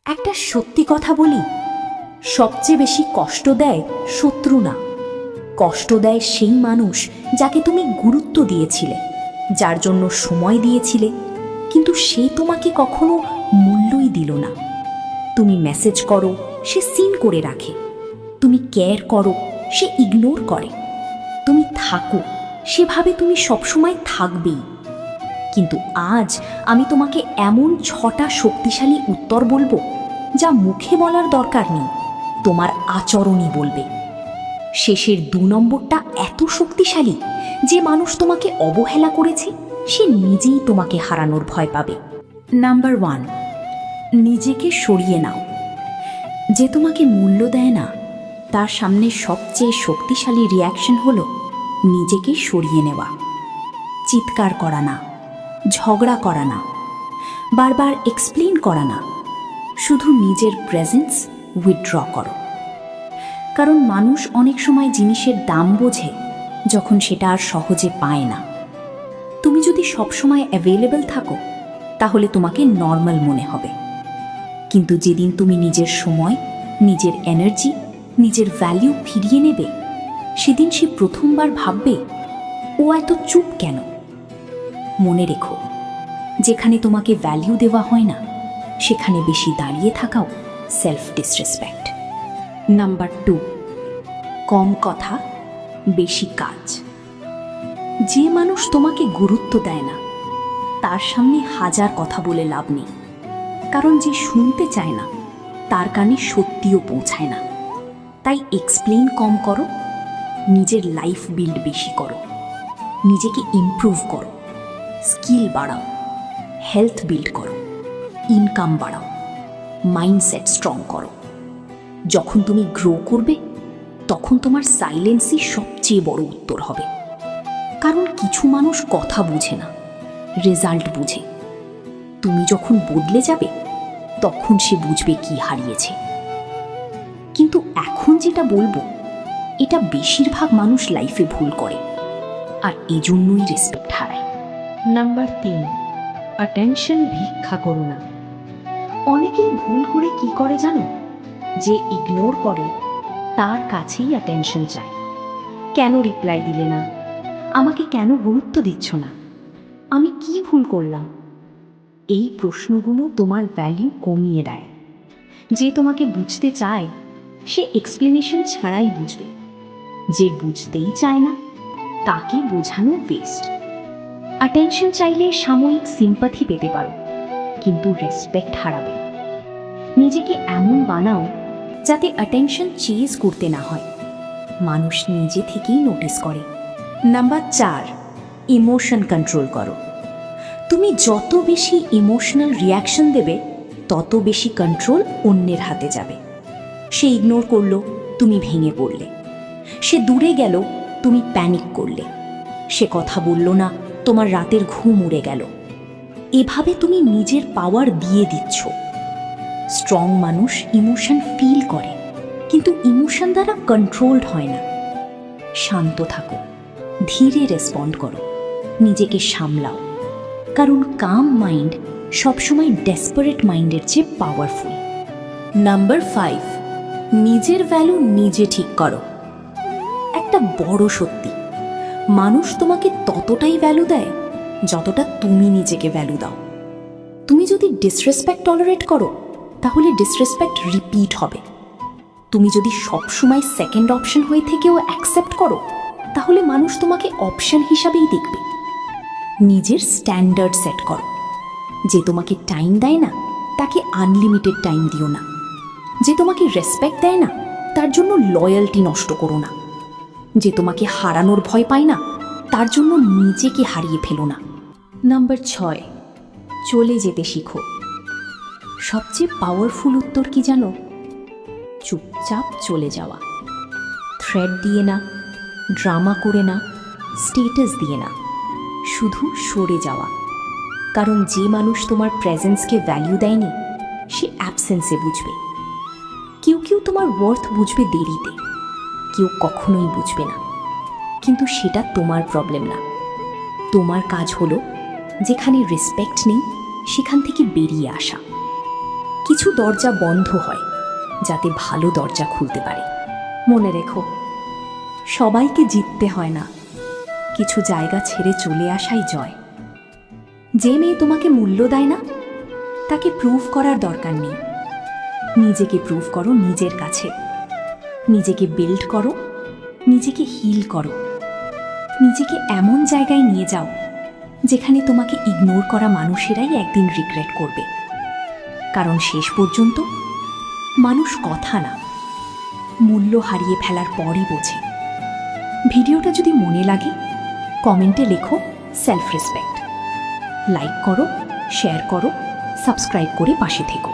একটা সত্যি কথা বলি, সবচেয়ে বেশি কষ্ট দেয় শত্রু না, কষ্ট দেয় সেই মানুষ যাকে তুমি গুরুত্ব দিয়েছিলে, যার জন্য সময় দিয়েছিলে, কিন্তু সে তোমাকে কখনো মূল্যই দিল না। তুমি মেসেজ করো, সে সিন করে রাখে। তুমি কেয়ার করো, সে ইগনোর করে। তুমি থাকো, সেভাবে তুমি সবসময় থাকবেই। কিন্তু আজ আমি তোমাকে এমন 6টা শক্তিশালী উত্তর বলবো যা মুখে বলার দরকার নেই, তোমার আচরণই বলবে। শেষের 2 নম্বরটা এত শক্তিশালী যে মানুষ তোমাকে অবহেলা করেছে সে নিজেই তোমাকে হারানোর ভয় পাবে। নাম্বার 1, নিজেকে সরিয়ে নাও। যে তোমাকে মূল্য দেয় না তার সামনে সবচেয়ে শক্তিশালী রিয়াকশন হলো নিজেকে সরিয়ে নেওয়া। চিৎকার করা না, ঝগড়া করা না, বারবার এক্সপ্লেন করা না, শুধু নিজের প্রেজেন্স উইথড্র করো। কারণ মানুষ অনেক সময় জিনিসের দাম বোঝে যখন সেটা আর সহজে পায় না। তুমি যদি সবসময় অ্যাভেলেবল থাকো তাহলে তোমাকে নর্মাল মনে হবে, কিন্তু যেদিন তুমি নিজের সময়, নিজের এনার্জি, নিজের ভ্যালিউ ফিরিয়ে নেবে, সেদিন সে প্রথমবার ভাববে ও এত চুপ কেন। মনে রেখো, যেখানে তোমাকে ভ্যালিউ দেওয়া হয় না সেখানে বেশি দাঁড়িয়ে থাকাও সেলফ ডিসরেসপেক্ট। নাম্বার 2, কম কথা বেশি কাজ। যে মানুষ তোমাকে গুরুত্ব দেয় না তার সামনে হাজার কথা বলে লাভ নেই, কারণ যে শুনতে চায় না তার কানে সত্যিও পৌঁছায় না। তাই এক্সপ্লেন কম করো, নিজের লাইফ বিল্ড বেশি করো, নিজেকে ইমপ্রুভ করো, স্কিল বাড়াও, হেলথ বিল্ড করো, ইনকাম বাড়াও, মাইন্ডসেট স্ট্রং করো। যখন তুমি গ্রো করবে তখন তোমার সাইলেন্সই সবচেয়ে বড় উত্তর হবে। কারণ কিছু মানুষ কথা বুঝে না, রেজাল্ট বুঝে। তুমি যখন বদলে যাবে তখন সে বুঝবে কি হারিয়েছে। কিন্তু এখন যেটা বলবো এটা বেশিরভাগ মানুষ লাইফে ভুল করে, আর এজন্যই রেসপেক্ট হারায়। নাম্বার 3, অ্যাটেনশন ভিক্ষা করো না। অনেকেই ভুল করে কি করে জানো, যে ইগনোর করে তার কাছেই অ্যাটেনশন চায়। কেন রিপ্লাই দিলে না, আমাকে কেন গুরুত্ব দিচ্ছ না, আমি কি ভুল করলাম? এই প্রশ্নগুলো তোমার ভ্যালু কমিয়ে দেয়। যে তোমাকে বুঝতে চায় সে এক্সপ্লেনেশন ছাড়াই বুঝবে, যে বুঝতেই চায় না তাকে বোঝানো বেস্ট। অ্যাটেনশন চাইলে সাময়িক সিম্পাথি পেতে পারো, কিন্তু রেসপেক্ট হারাবে। নিজেকে এমন বানাও যাতে অ্যাটেনশন চেজ করতে না হয়, মানুষ নিজে থেকেই নোটিস করে। নাম্বার 4, ইমোশন কন্ট্রোল করো। তুমি যত বেশি ইমোশনাল রিয়াকশন দেবে তত বেশি কন্ট্রোল অন্যের হাতে যাবে। সে ইগনোর করলো, তুমি ভেঙে পড়লে। সে দূরে গেল, তুমি প্যানিক করলে। সে কথা বলল না, তোমার রাতের ঘুম উড়ে গেল। এভাবে তুমি নিজের পাওয়ার দিয়ে দিচ্ছ। স্ট্রং মানুষ ইমোশন ফিল করে, কিন্তু ইমোশন দ্বারা কন্ট্রোলড হয় না। শান্ত থাকো, ধীরে রেসপন্ড করো, নিজেকে সামলাও। কারণ কাম মাইন্ড সবসময় ডেসপারেট মাইন্ডের চেয়ে পাওয়ারফুল। নাম্বার 5, নিজের ভ্যালু নিজে ঠিক করো। একটা বড় সত্যি, মানুষ তোমাকে ততটাই ভ্যালু দেয় যতটা তুমি নিজেকে ভ্যালু দাও। তুমি যদি ডিসরেসপেক্ট টলারেট করো তাহলে ডিসরেসপেক্ট রিপিট হবে। তুমি যদি সবসময় সেকেন্ড অপশন হয়ে থেকেও অ্যাকসেপ্ট করো তাহলে মানুষ তোমাকে অপশন হিসাবেই দেখবে। নিজের স্ট্যান্ডার্ড সেট করো। যে তোমাকে টাইম দেয় না তাকে আনলিমিটেড টাইম দিও না। যে তোমাকে রেসপেক্ট দেয় না তার জন্য লয়্যালটি নষ্ট করো না। যে তোমাকে হারানোর ভয় পায় না তার জন্য নিজেকে হারিয়ে ফেলো না। নাম্বার 6, চলে যেতে শিখো। সবচেয়ে পাওয়ারফুল উত্তর কি জানো? চুপচাপ চলে যাওয়া। থ্রেড দিয়ে না, ড্রামা করে না, স্টেটাস দিয়ে না, শুধু সরে যাওয়া। কারণ যে মানুষ তোমার প্রেজেন্সকে ভ্যালিউ দেয়নি সে অ্যাবসেন্সে বুঝবে। কেউ কেউ তোমার ওয়ার্থ বুঝবে দেরিতে, কেউ কখনোই বুঝবে না। কিন্তু সেটা তোমার প্রবলেম না। তোমার কাজ হলো যেখানে রেসপেক্ট নেই সেখান থেকে বেরিয়ে আসা। কিছু দরজা বন্ধ হয় যাতে ভালো দরজা খুলতে পারে। মনে রেখো, সবাইকে জিততে হয় না, কিছু জায়গা ছেড়ে চলে আসাই জয়। যে মেয়ে তোমাকে মূল্য দেয় না তাকে প্রুভ করার দরকার নেই। নিজেকে প্রুভ করো নিজের কাছে, নিজেকে বিল্ড করো, নিজেকে হিল করো, নিজেকে এমন জায়গায় নিয়ে যাও যেখানে তোমাকে ইগনোর করা মানুষেরাই একদিন রিগ্রেট করবে। কারণ শেষ পর্যন্ত মানুষ কথা না, মূল্য হারিয়ে ফেলার পরই বোঝে। ভিডিওটা যদি মনে লাগে কমেন্টে লেখো সেলফ রেসপেক্ট। লাইক করো, শেয়ার করো, সাবস্ক্রাইব করে পাশে থেকো।